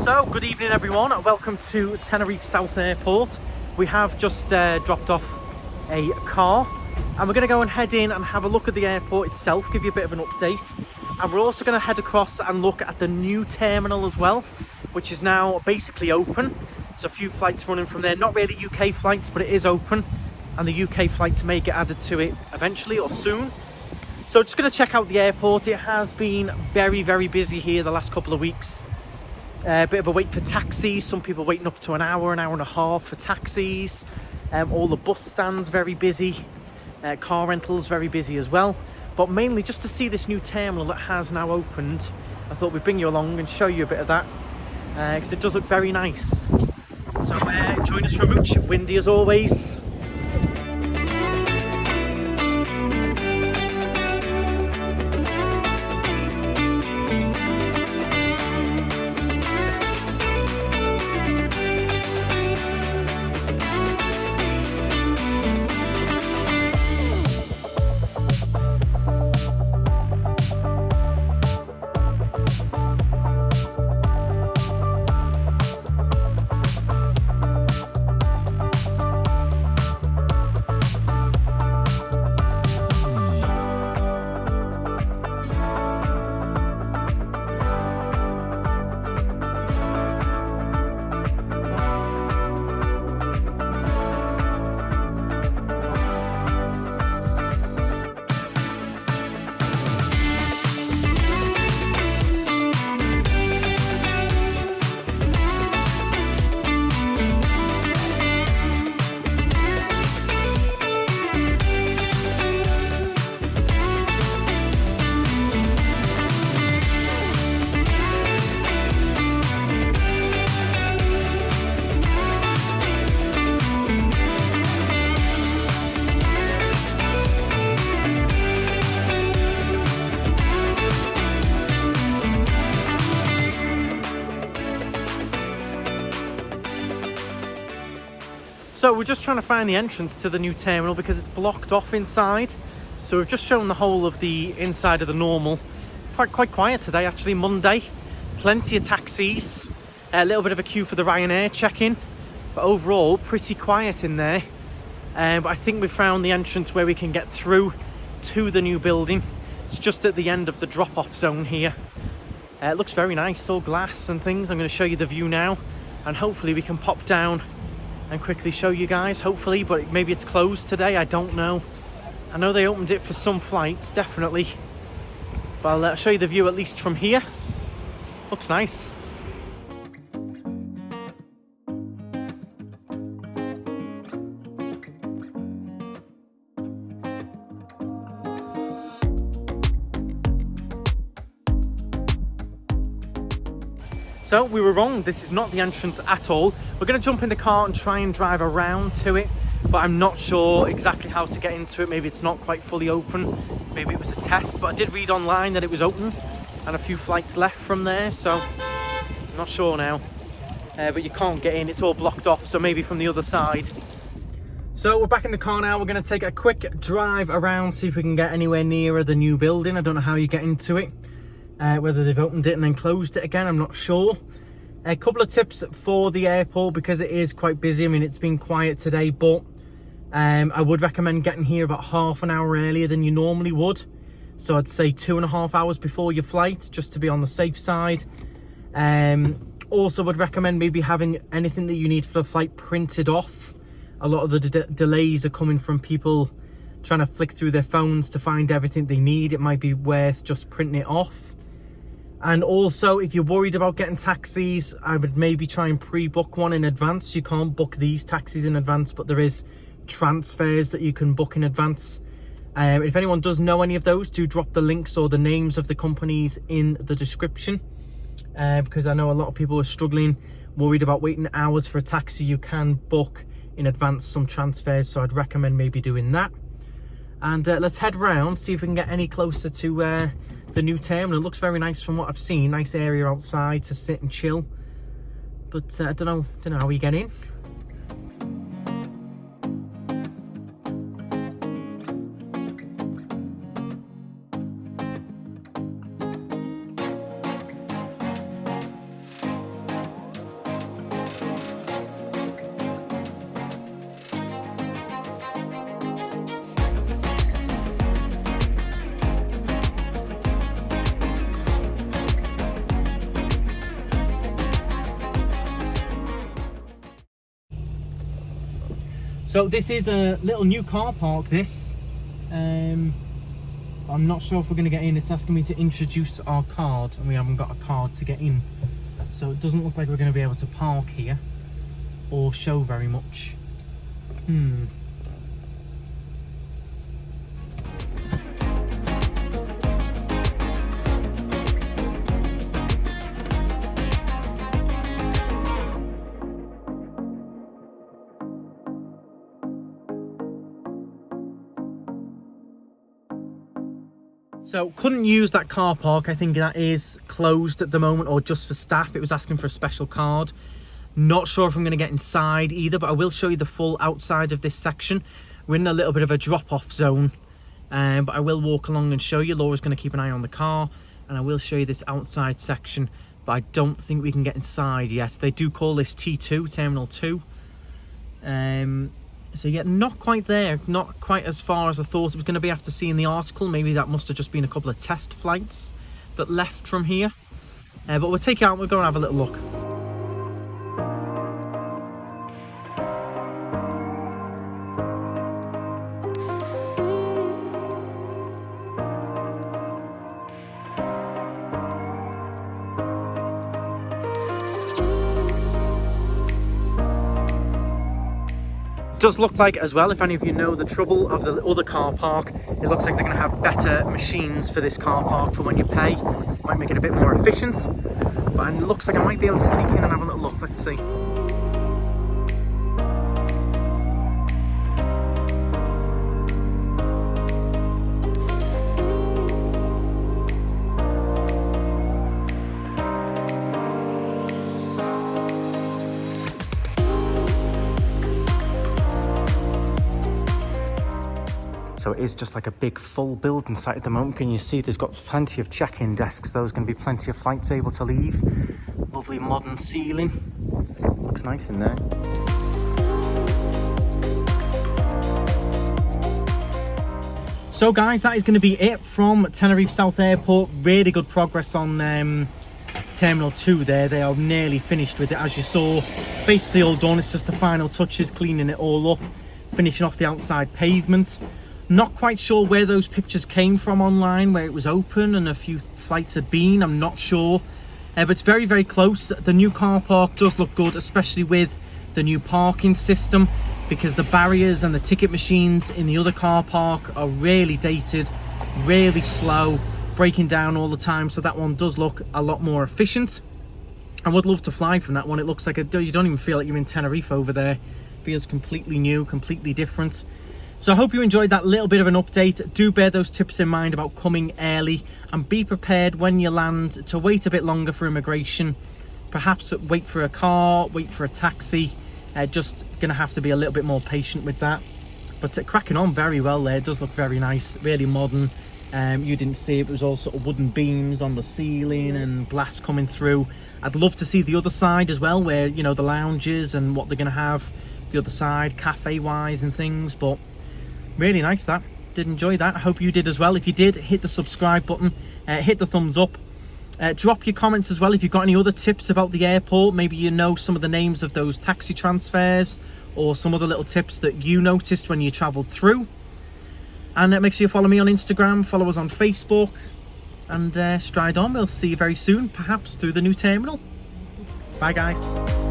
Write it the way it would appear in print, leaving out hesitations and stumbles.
So, good evening everyone, welcome to Tenerife South Airport. We have just dropped off a car and we're going to go and head in and have a look at the airport itself, give you a bit of an update. And we're also going to head across and look at the new terminal as well, which is now basically open. There's a few flights running from there, not really UK flights, but it is open. And the UK flights may get added to it eventually or soon. So just going to check out the airport. It has been very, very busy here the last couple of weeks. A bit of a wait for taxis, some people waiting up to an hour and a half for taxis. All the bus stands very busy, car rentals very busy as well. But mainly just to see this new terminal that has now opened, I thought we'd bring you along and show you a bit of that, because it does look very nice. So join us for a mooch, windy as always. So we're just trying to find the entrance to the new terminal because it's blocked off inside. So we've just shown the whole of the inside of the normal. Quite quiet today actually, Monday. Plenty of taxis. A little bit of a queue for the Ryanair check-in. But overall, pretty quiet in there. But I think we found the entrance where we can get through to the new building. It's just at the end of the drop-off zone here. It looks very nice, all glass and things. I'm going to show you the view now. And hopefully we can pop down and quickly show you guys, hopefully, but maybe it's closed today, I don't know. I know they opened it for some flights, definitely. But I'll show you the view at least from here. Looks nice. So we were wrong, this is not the entrance at all. We're going to jump in the car and try and drive around to it, but I'm not sure exactly how to get into it. Maybe it's not quite fully open, maybe it was a test, but I did read online that it was open and a few flights left from there, so I'm not sure now. But you can't get in, it's all blocked off, so maybe from the other side. So we're back in the car now. We're going to take a quick drive around, see if we can get anywhere nearer the new building. I don't know how you get into it. Whether they've opened it and then closed it again, I'm not sure. A couple of tips for the airport because it is quite busy. I mean, it's been quiet today, but I would recommend getting here about half an hour earlier than you normally would. So I'd say 2.5 hours before your flight, just to be on the safe side. Also would recommend maybe having anything that you need for the flight printed off. A lot of the delays are coming from people trying to flick through their phones to find everything they need. It might be worth just printing it off. And also, if you're worried about getting taxis, I would maybe try and pre-book one in advance. You can't book these taxis in advance, but there is transfers that you can book in advance. If anyone does know any of those, do drop the links or the names of the companies in the description. Because I know a lot of people are struggling, worried about waiting hours for a taxi. You can book in advance some transfers, so I'd recommend maybe doing that. And let's head round, see if we can get any closer to the new terminal. It looks very nice from what I've seen. Nice area outside to sit and chill. But I don't know how we get in. So this is a little new car park, this. I'm not sure if we're going to get in. It's asking me to introduce our card, and we haven't got a card to get in. So it doesn't look like we're going to be able to park here or show very much. So couldn't use that car park. I think that is closed at the moment, or just for staff. It was asking for a special card. Not sure if I'm going to get inside either, but I will show you the full outside of this section. We're in a little bit of a drop-off zone, but I will walk along and show you. Laura's going to keep an eye on the car, and I will show you this outside section, but I don't think we can get inside yet. They do call this T2, Terminal 2. So yeah, not quite there, not quite as far as I thought it was going to be after seeing the article. Maybe that must have just been a couple of test flights that left from here. But we'll take it out and we'll go and have a little look. Does look like as well, if any of you know the trouble of the other car park, it looks like they're going to have better machines for this car park for when you pay. Might make it a bit more efficient, but it looks like I might be able to sneak in and have a little look. Let's see. So it is just like a big full building site at the moment. Can you see there's got plenty of check-in desks. There's going to be plenty of flights able to leave. Lovely modern ceiling. Looks nice in there. So guys, that is going to be it from Tenerife South Airport. Really good progress on Terminal 2 there. They are nearly finished with it, as you saw. Basically all done. It's just the final touches, cleaning it all up, finishing off the outside pavement. Not quite sure where those pictures came from online, where it was open and a few flights had been. I'm not sure, but it's very, very close. The new car park does look good, especially with the new parking system, because the barriers and the ticket machines in the other car park are really dated, really slow, breaking down all the time. So that one does look a lot more efficient. I would love to fly from that one. It looks like you don't even feel like you're in Tenerife over there. It feels completely new, completely different. So I hope you enjoyed that little bit of an update. Do bear those tips in mind about coming early, and be prepared when you land to wait a bit longer for immigration. Perhaps wait for a car, wait for a taxi. Just going to have to be a little bit more patient with that. But cracking on very well there. It does look very nice, really modern. You didn't see it was all sort of wooden beams on the ceiling and glass coming through. I'd love to see the other side as well, where, you know, the lounges and what they're going to have the other side, cafe wise and things. But really nice. That did enjoy that. I hope you did as well. If you did, hit the subscribe button, hit the thumbs up, drop your comments as well if you've got any other tips about the airport. Maybe you know some of the names of those taxi transfers, or some other little tips that you noticed when you traveled through. And make sure you follow me on Instagram, follow us on Facebook, and stride on. We'll see you very soon, perhaps through the new terminal. Bye guys.